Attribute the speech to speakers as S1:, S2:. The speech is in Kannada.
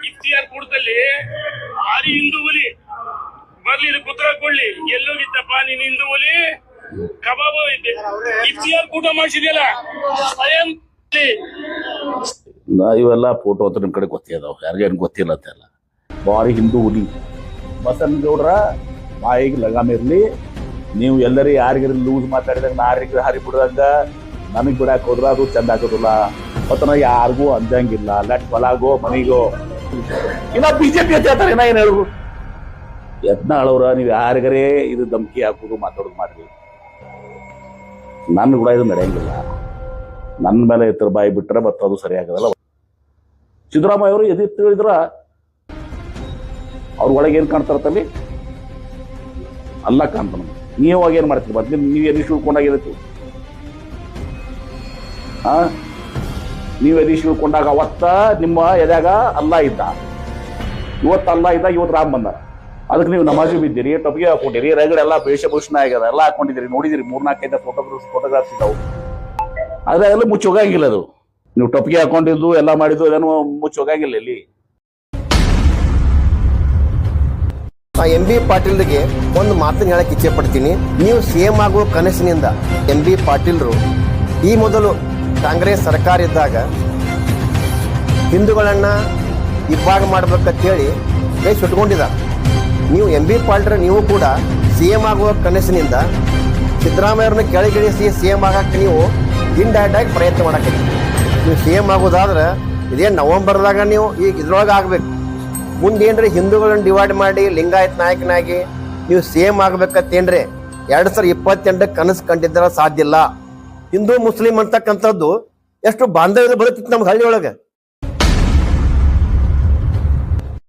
S1: ಇಫ್ತಿಯಾರ್ ಕೂಡದಲ್ಲಿ ಆರಿ ಹಿಂದೂ ಹುಲಿ ಬರ್ಲಿ ಪುತ್ರ ಕೊಡ್ಲಿ ಎಲ್ಲೋಗಿದ್ದಪ್ಪ ನೀನ್ ಹಿಂದೂ ಹುಲಿ ಕಬಾಬು ಇಫ್ತಿಯಾರ್ ಕೂಟ ಮಾಡಿಸಿದ್ಯಲ್ಲ ಸ್ವಯಂ
S2: ಇವೆಲ್ಲ ಫೋಟೋ ಅಂತ ನಿಮ್ ಕಡೆ ಗೊತ್ತಿದಾವ ಯಾರಿಗೇನು ಗೊತ್ತಿಲ್ಲ ಅಂತೆಲ್ಲ ಬಾರಿ ಹಿಂದೂ ಹುಲಿ ಬಸನಗೌಡ್ರ ಬಾಯಿಗೆ ಲಗಾಮಿರ್ಲಿ ನೀವು ಎಲ್ಲರೂ ಯಾರಿಗಾರ ಲೂಸ್ ಮಾತಾಡಿದಾಗ ನಾರಿಗೆ ಹಾರಿ ಬಿಡ್ದಂಗ ನನಗೆ ಬಿಡಾಕ್ ಹೋದ್ರ ಅದು ಚಂದ ಆಗೋದಿಲ್ಲ ಮತ್ತ ಯಾರಿಗೂ ಅಂದಂಗಿಲ್ಲ ಲಟ್ ಹೊಲಾಗೋ ಮನಿಗೋ ಇನ್ನ ಬಿಜೆಪಿ ಅಂತ ಹೇಳ್ತಾರೆ ಏನ ಏನ್ ಹೇಳುದು ಯತ್ನಾಳವ್ರ ನೀವು ಯಾರಿಗಾರೇ ಇದು ಧಮಕಿ ಹಾಕೋದು ಮಾತಾಡೋದು ಮಾಡ್ರಿ ನನ್ನ ಕೂಡ ಇದು ನಡೆಯಂಗಿಲ್ಲ ನನ್ನ ಮೇಲೆ ಎತ್ತರ ಬಾಯಿ ಬಿಟ್ರೆ ಮತ್ತೆ ಅದು ಸರಿಯಾಗದಲ್ಲ ಸಿದ್ದರಾಮಯ್ಯ ಅವರು ಎದಿತ್ತು ಹೇಳಿದ್ರ ಅವ್ರ ಒಳಗೆ ಏನ್ ಕಾಣ್ತಾರತ್ತಲ್ಲಿ ಅಲ್ಲ ಕಾಣ್ತಾನ ನೀವಾಗ ಏನ್ ಮಾಡ್ತೀರಿ ಮೊದ್ಲು ನೀವು ಎಲ್ಲಿ ಉಳ್ಕೊಂಡಾಗಿರತ್ತಿ ನೀವು ಎಲ್ಲಿ ಉಳ್ಕೊಂಡಾಗ ಅವತ್ತ ನಿಮ್ಮ ಎದ್ಯಾಗ ಅಲ್ಲ ಇದ್ದ ಇವತ್ತು ಅಲ್ಲ ಇದ್ದ ಇವತ್ತು ರಾಮ್ ಬಂದ ಅದಕ್ಕೆ ನೀವು ನಮಾಜು ಬಿದ್ದೀರಿ ಟೊಪಿಗೆ ಹಾಕೊಂಡಿರಿ ರಗಡೆ ಎಲ್ಲ ವೇಷಭೂಷಣ ಆಗ್ಯದ ಎಲ್ಲ ಹಾಕೊಂಡಿದ್ದೀರಿ ನೋಡಿದಿರಿ 3-4 ಫೋಟೋಗ್ರಾಫ್ಸ್ ಇದಾವು ಅದ್ರಾಗೆಲ್ಲ ಮುಚ್ಚಿ ಹೋಗಂಗಿಲ್ಲ ಅದು ನೀವು ಟೊಪಿಗೆ ಹಾಕೊಂಡಿದ್ದು ಎಲ್ಲ ಮಾಡಿದ್ದು ಅದನ್ನು ಮುಚ್ಚಿ ಹೋಗಂಗಿಲ್ಲ ಇಲ್ಲಿ
S3: MB ಪಾಟೀಲ್ಗೆ ಒಂದು ಮಾತನ್ನು ಹೇಳಕ್ ಇಚ್ಛೆ ಪಡ್ತೀನಿ. ನೀವು ಸಿಎಂ ಆಗುವ ಕನಸಿನಿಂದ MB ಪಾಟೀಲ್ರು ಈ ಮೊದಲು ಕಾಂಗ್ರೆಸ್ ಸರ್ಕಾರ ಇದ್ದಾಗ ಹಿಂದೂಗಳನ್ನ ಇಬ್ಬಾಗ ಮಾಡ್ಬೇಕಂತೇಳಿ ಕೈ ಸುಟ್ಕೊಂಡಿದ್ದ. ನೀವು MB ಪಾಟೀಲ್ ನೀವು ಕೂಡ ಸಿಎಂ ಆಗುವ ಕನಸಿನಿಂದ ಸಿದ್ದರಾಮಯ್ಯವ್ರನ್ನ ಕೆಳಗಿಳಿಸಿ ಸಿಎಂ ಆಗಕ್ಕೆ ನೀವು ಇಂಡೈರೆಕ್ಟ್ ಆಗಿ ಪ್ರಯತ್ನ ಮಾಡಕ್ಕೆ ನೀವು ಸಿಎಂ ಆಗೋದಾದ್ರೆ ಇದೇ ನವೆಂಬರ್ದಾಗ ನೀವು ಈಗ ಇದ್ರೊಳಗೆ ಆಗ್ಬೇಕು. ಮುಂದೇನ್ರಿ ಹಿಂದೂಗಳನ್ನ ಡಿವೈಡ್ ಮಾಡಿ ಲಿಂಗಾಯತ್ ನಾಯಕನಾಗಿ ನೀವು ಸಿಎಂ ಆಗ್ಬೇಕತ್ತೇನ್ರಿ 2028 ಕನಸು ಕಂಡಿದ್ದರ ಸಾಧ್ಯ ಇಲ್ಲ. ಹಿಂದೂ ಮುಸ್ಲಿಂ ಅಂತಕ್ಕಂಥದ್ದು ಎಷ್ಟು ಬಾಂಧವ್ಯದ ಬದುಕಿತ್ತು ನಮ್ಮ ಹಳ್ಳಿ ಒಳಗೆ.